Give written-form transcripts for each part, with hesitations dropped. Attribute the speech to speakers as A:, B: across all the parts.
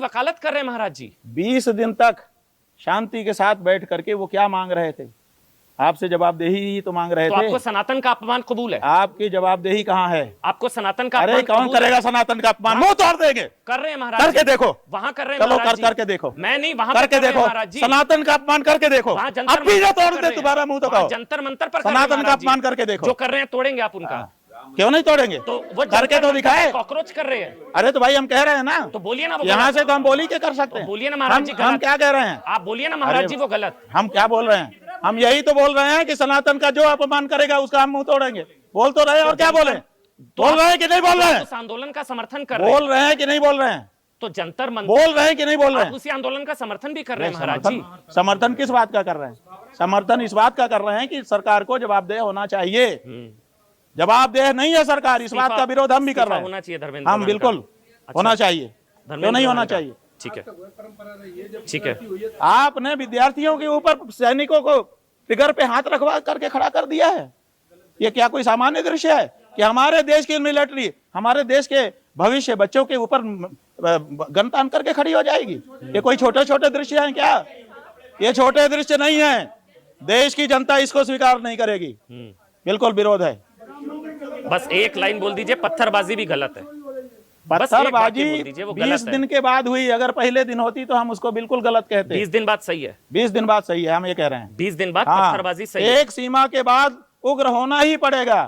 A: वकालत कर रहे हैं महाराज जी।
B: 20 दिन तक शांति के साथ बैठ करके वो क्या मांग रहे थे? आपसे जवाबदेही ही तो मांग रहे
A: तो
B: थे।
A: आपको सनातन का अपमान कबूल है?
B: आपकी जवाबदेही कहाँ है?
A: आपको सनातन का
B: अरे
A: अपमान
B: कौन
A: कबूल
B: करेगा सनातन का अपमान? मुंह तोड़ देंगे।
A: कर रहे हैं महाराज
B: करके
A: जी।
B: देखो,
A: वहां कर रहे हैं
B: चलो
A: महाराज जी।
B: करके देखो।
A: मैं नहीं, वहां
B: करके
A: कर रहे हैं
B: देखो,
A: महाराज जी।
B: सनातन का अपमान करके देखो।
A: वहां जंतर
B: अब भी जो
A: मंतर
B: तोड़
A: कर
B: दे
A: रहे हैं।
B: तुम्हारा मुंह तो
A: वहां
B: कहो।
A: जंतर मंतर पर कर रहे हैं
B: सनातन का
A: महाराज जी।
B: अपमान करके देखो।
A: जो कर रहे हैं तोड़ेंगे आप उनका।
B: क्यों नहीं तोड़ेंगे?
A: तो वो
B: करके तो दिखाए।
A: कॉकरोच कर रहे हैं।
B: अरे तो भाई हम कह रहे हैं ना,
A: तो बोलिए ना वो
B: यहाँ
A: गलत।
B: से तो हम बोली के कर सकते हैं।
A: बोलिए ना महाराज जी
B: हम
A: गलत।
B: क्या कह रहे हैं?
A: आप बोलिए ना महाराज जी वो गलत।
B: हम क्या बोल रहे हैं? हम यही तो बोल रहे हैं कि सनातन का जो अपमान करेगा उसका हम मुंह तोड़ेंगे। बोल तो रहे हैं और क्या बोले? बोल रहे हैं कि नहीं बोल रहे हैं?
A: उस आंदोलन का समर्थन कर रहे हैं।
B: बोल रहे हैं कि नहीं बोल रहे हैं?
A: तो जंतर मंतर
B: बोल रहे हैं कि नहीं बोल रहे हैं?
A: उसी आंदोलन का समर्थन भी कर रहे हैं महाराज जी।
B: समर्थन किस बात का कर रहे हैं? समर्थन इस बात का कर रहे हैं कि सरकार को जवाबदेह होना चाहिए। जवाबदेह नहीं है सरकार, इस बात का विरोध हम भी कर रहे हैं।
A: होना चाहिए धर्मेंद्र
B: हम बिल्कुल होना चाहिए। क्यों नहीं होना चाहिए?
A: ठीक है, ठीक है।
B: आपने विद्यार्थियों के ऊपर सैनिकों को फिगर पे हाथ रखवा करके खड़ा कर दिया है। ये क्या कोई सामान्य दृश्य है कि हमारे देश की मिलिट्री हमारे देश के भविष्य बच्चों के ऊपर गन तान करके खड़ी हो जाएगी? ये कोई छोटे छोटे दृश्य हैं क्या? ये छोटे दृश्य नहीं है। देश की जनता इसको स्वीकार नहीं करेगी। बिल्कुल विरोध है।
A: बस एक लाइन बोल दीजिए, पत्थरबाजी भी गलत है।
B: पत्थरबाजी
A: बोल दीजिए, वो
B: 20
A: गलत है।
B: दिन के बाद हुई। अगर पहले दिन होती तो हम उसको बिल्कुल गलत कहते।
A: 20 दिन बाद सही है।
B: 20 दिन बाद सही है, हम ये कह रहे हैं।
A: 20 दिन बाद
B: हाँ,
A: पत्थरबाजी सही है।
B: एक सीमा के बाद उग्र होना ही पड़ेगा।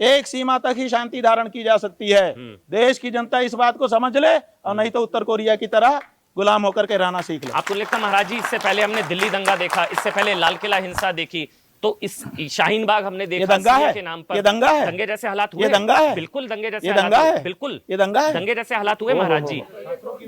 B: एक सीमा तक ही शांति धारण की जा सकती है। देश की जनता इस बात को समझ ले, और नहीं तो उत्तर कोरिया की तरह गुलाम होकर के रहना सीख ले।
A: आपको लगता महाराज जी इससे पहले हमने दिल्ली दंगा देखा, इससे पहले लाल किला हिंसा देखी, तो इस शाहीन बाग हमने देखा,
B: ये दंगा है?
A: के नाम पर
B: ये दंगा है?
A: दंगे जैसे हालात हुए।
B: ये दंगा है?
A: बिल्कुल दंगे जैसे
B: ये
A: हालात
B: दंगा
A: हुए।
B: है?
A: बिल्कुल
B: ये दंगा है?
A: दंगे जैसे हालात हुए महाराज जी।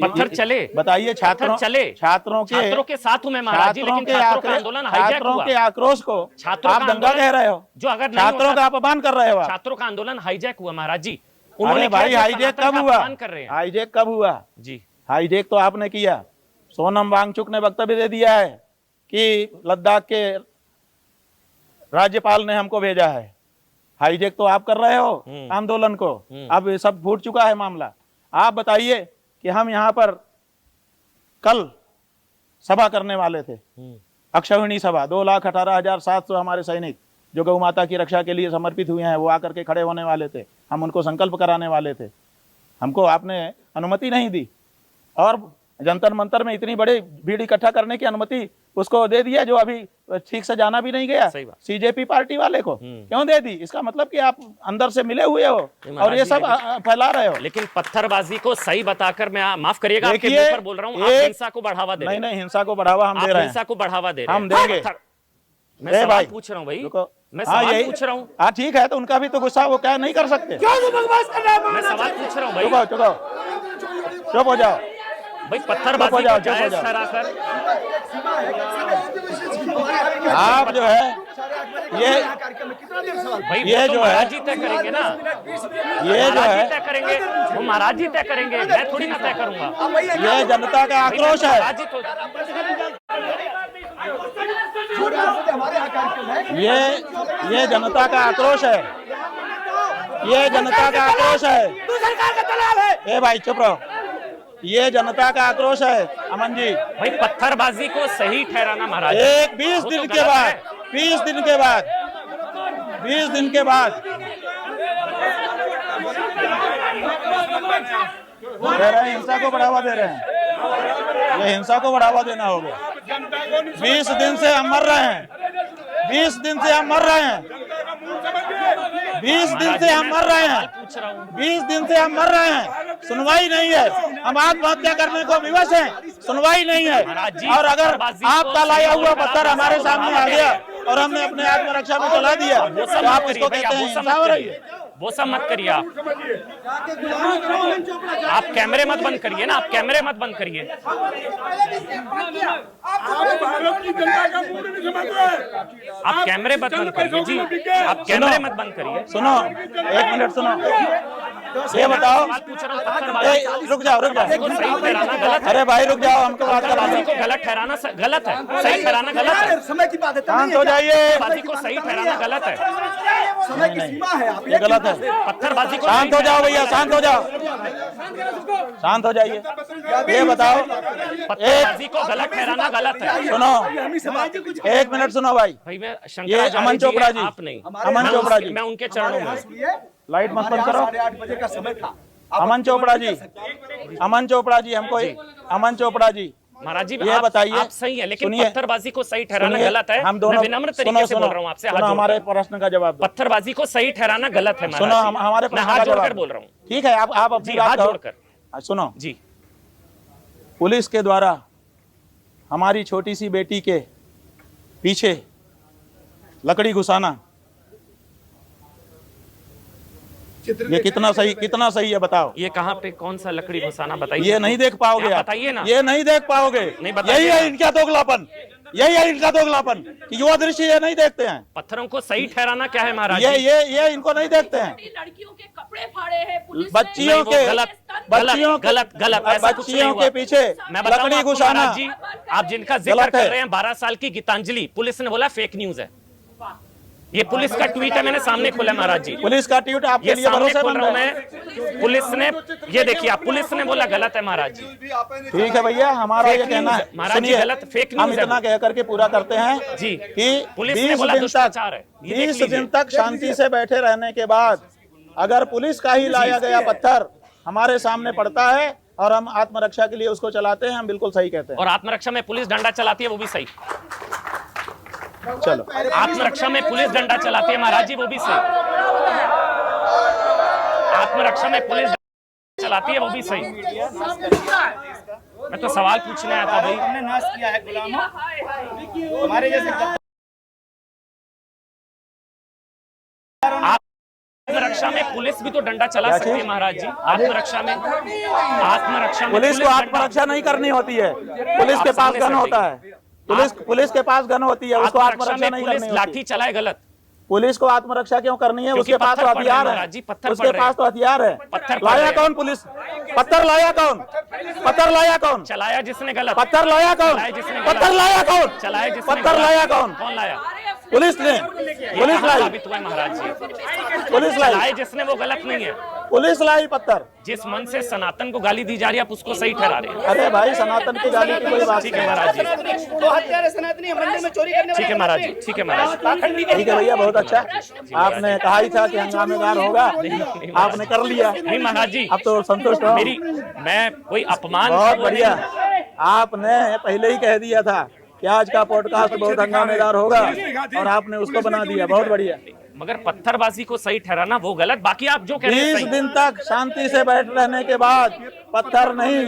A: पत्थर चले,
B: बताइए, छात्रों
A: चले,
B: छात्रों
A: के साथ हूँ मैं महाराज जी, लेकिन छात्रों का आंदोलन हाईजैक
B: छात्रों
A: हुआ।
B: के आक्रोश को
A: छात्रों
B: आप
A: का
B: दंगा
A: आंदोलन
B: कह रहे हो।
A: जो अगर नहीं
B: छात्रों
A: होता-
B: का अपमान कर रहे हो आप।
A: छात्रों का आंदोलन हाईजैक हुआ महाराज जी।
B: अरे भाई, हाईजैक कब हुआ?
A: कर रहे हैं
B: हाईजैक कब हुआ?
A: जी।
B: हाईजैक तो आपने किया। सोनम वांगचुक ने वक्तव्य दे दिया है कि लद्दाख के राज्यपाल ने हमको भेजा है। हाईजैक तो आप कर रहे हो आंदोलन को। अब ये सब फूट चुका है मामला। आप बताइए कि हम यहाँ पर कल सभा करने वाले थे, अक्षौहिणी सभा। 2,18,700 हमारे सैनिक जो गौ माता की रक्षा के लिए समर्पित हुए हैं, वो आकर के खड़े होने वाले थे। हम उनको संकल्प कराने वाले थे। हमको आपने अनुमति नहीं दी, और जंतर मंतर में इतनी बड़ी भीड़ इकट्ठा करने की अनुमति उसको दे दिया जो अभी ठीक से जाना भी नहीं गया। सीजेपी पार्टी वाले को क्यों दे दी? इसका मतलब कि आप अंदर से मिले हुए हो और ये सब फैला रहे हो।
A: लेकिन पत्थरबाजी को सही बताकर मैं, माफ करिएगा आपके मुंह पर बोल रहा हूँ, आप हिंसा को बढ़ावा दे रहे हैं।
B: नहीं, हिंसा को बढ़ावा हम दे रहे हैं।
A: हिंसा को बढ़ावा दे रहे हैं।
B: हम देंगे।
A: मैं सवाल पूछ रहा हूँ भाई, मैं सवाल पूछ रहा हूँ।
B: हाँ ठीक है, तो उनका भी तो गुस्सा वो क्या नहीं कर सकते?
A: मैं सवाल पूछ रहा हूँ भाई।
B: चुप हो जाओ
A: भाई। पत्थरबाजी को जायज ठहराकर
B: आप जो है ये जो है
A: जी तय करेंगे ना,
B: ये जो है
A: तय करेंगे, वो महाराज जी तय करेंगे, मैं थोड़ी ना तय करूंगा।
B: ये जनता का आक्रोश है। ये जनता का आक्रोश है। ये जनता का आक्रोश है। ए भाई चुप रहो। ये जनता का आक्रोश है अमन जी।
A: भाई पत्थरबाजी को सही ठहराना महाराज,
B: एक 20 दिन के बाद 20 दिन के बाद 20 दिन के बाद दे रहे हैं, हिंसा को बढ़ावा दे रहे हैं। ये हिंसा को बढ़ावा देना होगा। 20 दिन से हम मर रहे हैं। 20 दिन से हम मर रहे हैं। 20 दिन से हम मर रहे हैं। 20 दिन से हम मर रहे हैं। सुनवाई नहीं है। हम आत्महत्या करने को विवश हैं, सुनवाई नहीं है। और अगर आपका लाया हुआ पत्थर हमारे सामने आ गया और हमने अपने आत्मरक्षा में चला दिया तो आप इसको कहते हैं हिंसा हो रही है?
A: वो सब मत करिए आप कैमरे मत बंद करिए ना, आप कैमरे मत बंद करिए। आप कैमरे मत बंद करिए जी, आप कैमरे मत बंद करिए।
B: सुनो, 1 मिनट सुनो। ये बताओ,
A: सवाल पूछ रहा हूँ, पत्थरबाजी
B: रुक जाओ रुक
A: को सही
B: जाओ,
A: ठहराना गलत है।
B: अरे भाई रुक जाओ, हमको बात करवा
A: पत्थरबाजी को गलत ठहराना गलत है, सही ठहराना गलत है।
C: समय की बात है,
B: शांत हो जाइए,
A: पत्थरबाजी को सही ठहराना गलत है,
C: समय की सीमा है। आप
B: ये गलत है।
A: पत्थरबाजी को
B: शांत हो जाओ भैया, शांत हो जाओ, शांत हो जाइए। ये बताओ,
A: पत्थरबाजी को गलत ठहराना गलत है।
B: सुनो, एक मिनट सुनो भाई,
A: भाई मैं
B: ये
A: शंकराचार्य
B: अमन
A: जी
B: चोपड़ा
A: हैं,
B: जी,
A: आप नहीं,
B: अमन चोपड़ा जी,
A: मैं उनके चरणों में।
B: लाइट मत बंद करो।
C: 8:30 बजे का समय था।
B: अमन चोपड़ा जी, अमन चोपड़ा जी, हमको अमन चोपड़ा जी,
A: महाराज जी
B: ये बताइए,
A: आप सही है, लेकिन
B: सुनिए,
A: पत्थरबाजी को सही ठहराना
B: सुनिए,
A: गलत है।
B: हम दोनों
A: मैं विनम्र तरीके से बोल रहा हूँ आपसे, हाथ जोड़कर।
B: हमारे प्रश्न का जवाब दो।
A: पत्थरबाजी को सही ठहराना गलत है
B: सुनो,
A: महाराज जी।
B: हमारे
A: मैं
B: प्रश्न
A: हाथ
B: का
A: जोड़कर
B: जवाब
A: बोल रहा हूँ
B: ठीक है, आप अपनी
A: जी,
B: बात
A: हाथ
B: कहो।
A: जोड़कर
B: सुनो,
A: जी।
B: पुलिस के द्वारा हमारी छोटी सी बेटी के पीछे लकड़ी घुसाना, ये कितना सही है बताओ।
A: ये कहाँ पे कौन सा लकड़ी घुसाना बताइए।
B: ये नहीं देख पाओगे
A: आप
B: आप,
A: बताइए ना।
B: ये नहीं देख पाओगे।
A: नहीं बताइए
B: यही है
A: ना।
B: इनका दोगलापन, यही है इनका दोगलापन कि युवा दृष्टि ये नहीं देखते हैं।
A: पत्थरों को सही ठहराना क्या है महाराज
B: ये
A: जी?
B: ये इनको नहीं देखते हैं।
D: लड़कियों के कपड़े फाड़े हैं पुलिस
B: बच्चियों
A: नहीं, वो
B: के
A: गलत
B: बच्चियों के-
A: गलत ऐसा कुछ नहीं
B: बच्चियों
A: हुआ।
B: के पीछे
A: मैं बताऊं
B: लकड़ी
A: आपको
B: घुसाना,
A: महाराज जी, आप जिनका जिक्र
B: गलत है।
A: कर रहे हैं 12 साल की गीतांजलि, पुलिस ने बोला फेक न्यूज है। ये पुलिस का ट्वीट है, मैंने सामने खोला महाराज जी,
B: पुलिस का ट्वीट आपके
A: ये
B: लिए
A: सामने खोल
B: भरोसेमंद
A: रहा हूं
B: है।
A: मैं। पुलिस ने, ये देखिए आप, पुलिस ने बोला गलत है महाराज जी।
B: ठीक है भैया, हमारा ये
A: फेक
B: कहना
A: न्यूज़
B: है।
A: है। महाराज जी,
B: सुनिए,
A: गलत फेक
B: हम
A: न्यूज़ है।
B: इतना कह करके पूरा करते हैं
A: जी,
B: कि
A: पुलिस ने
B: 20
A: बोला
B: दिन
A: दुष्प्रचार है।
B: तक
A: ये देख
B: 20
A: लीजिए।
B: दिन तक शांति से बैठे रहने के बाद अगर पुलिस का ही लाया गया पत्थर हमारे सामने पड़ता है और हम आत्मरक्षा के लिए उसको चलाते हैं, हम बिल्कुल सही कहते हैं।
A: और आत्मरक्षा में पुलिस डंडा चलाती है, वो भी सही।
B: चलो,
A: आत्मरक्षा में पुलिस डंडा चलाती है महाराज जी, वो भी सही। आत्मरक्षा में पुलिस डंडा चलाती है, वो भी सही। मैं तो सवाल पूछने आया था भाई।
E: हमने नाश किया है गुलामों, हमारे जैसे
A: आत्मरक्षा में पुलिस भी तो डंडा चला सकती है महाराज जी। आत्मरक्षा में
B: पुलिस को आत्मरक्षा नहीं करनी होती है, पुलिस के पास गन होता है। पुलिस के पास गन होती है, उसको
A: आत्मरक्षा
B: आत्मरक्षा
A: में
B: नहीं
A: पुलिस
B: करनी
A: लाठी
B: होती।
A: चलाए गलत।
B: पुलिस को आत्मरक्षा क्यों करनी है?
A: क्योंकि
B: उसके पास तो
A: पत्थर पड़ रहे हैं
B: हथियार
A: महाराज जी,
B: है,
A: पत्थर
B: उसके
A: पड़ रहे
B: पास तो हथियार है।
A: पत्थर पड़
B: लाया
A: रहे हैं।
B: कौन? पुलिस। पत्थर लाया कौन? पत्थर लाया कौन?
A: चलाया जिसने गलत।
B: पत्थर लाया कौन?
A: चलाया जिसने गलत।
B: पत्थर लाया कौन?
A: चलाया जिसने
B: पत्थर
A: गलत।
B: लाया कौन?
A: कौन लाया?
B: पुलिस ने,
A: ये
B: पुलिस
A: कहाँ
B: लाई,
A: साबित हुआ है महाराज जी?
B: पुलिस लाई,
A: चलाए जिसने वो गलत नहीं है।
B: पुलिस लाई पत्थर।
A: जिस मन से सनातन को गाली दी जा रही है, आप उसको सही ठहरा रहे हैं।
B: अरे भाई, सनातन की गाली की कोई बात
A: ठीक
B: नहीं
A: है महाराज जी,
E: दो हत्यारे सनातनी मंदिर में चोरी करने
A: ठीक है महाराज जी, ठीक है महाराज जी।
B: ठीक है भैया, बहुत अच्छा। आपने कहा ही था कि हंगामेदार होगा, आपने कर लिया।
A: नहीं महाराज जी,
B: अब तो संतुष्ट हो?
A: मैं कोई अपमान
B: बहुत
A: वो
B: बढ़िया,
A: नहीं।
B: आपने पहले ही कह दिया था कि आज का पॉडकास्ट बहुत हंगामेदार होगा और आपने उसको बना दिया। बहुत बढ़िया।
A: मगर पत्थरबाजी को सही ठहराना वो गलत, बाकी आप जो कह रहे हैं
B: 20
A: सही।
B: दिन तक शांति से बैठ रहने के बाद पत्थर नहीं,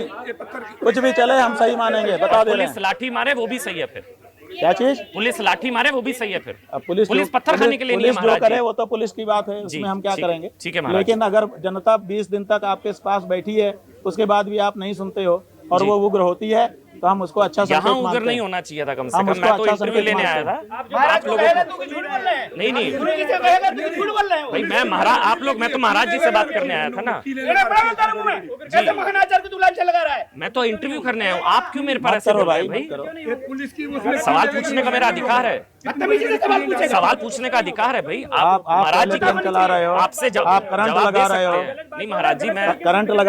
B: कुछ भी चले हम सही मानेंगे, बता दे रहे
A: पुलिस
B: हैं।
A: लाठी मारे वो भी सही है फिर।
B: क्या चीज?
A: पुलिस लाठी मारे वो भी सही है फिर।
B: अब पुलिस
A: पत्थर खाने के लिए नहीं है
B: पुलिस जो
A: महाराज
B: करे
A: जी।
B: वो तो पुलिस की बात है, उसमें हम क्या
A: ठीक-
B: करेंगे।
A: ठीक है महाराज।
B: लेकिन अगर जनता 20 दिन तक आपके पास बैठी है, उसके बाद भी आप नहीं सुनते हो और
A: जी।
B: वो उग्र होती है, तो हम उसको अच्छा
A: यहाँ
B: संकेत
A: उग्र
B: मानते
A: नहीं
B: हैं।
A: होना चाहिए था कम से
B: हम
A: कम।
B: उसको
A: मैं तो
B: अच्छा
A: इंटरव्यू
B: संकेत
A: लेने आया
B: मानते
A: था।
E: महाराज
A: आप लोगों
E: कहेगा
A: को
E: तू झूठ बोल रहे हैं।
A: नहीं
E: गुरु जी से कहेगा तू झूठ बोल रहे हो।
A: भाई, मैं महाराज, आप लोग, मैं तो महाराज जी से बात करने आया था ना।
E: बड़ा बोलता है मुंह में। कैसे महानाचार्य को तू लांछन लगा रहा है?
A: मैं तो इंटरव्यू करने आया हूँ, आप क्यों मेरे पर
B: मत
A: ऐसे
B: करो
A: बोल रहे
B: भाई,
A: हैं
B: मत
A: भाई?
B: करो।
A: सवाल पूछने का मेरा अधिकार है।
E: बदतमीजी से सवाल पूछेगा।
A: सवाल पूछने का अधिकार है भाई।
B: आप
A: महाराज जी
B: पहले काम चला रहे हो,
A: आपसे
B: आप करंट
A: जवाब
B: लगा
A: दे
B: रहे हो।
A: सकते हैं। नहीं महाराज जी, मैं
B: करंट लगा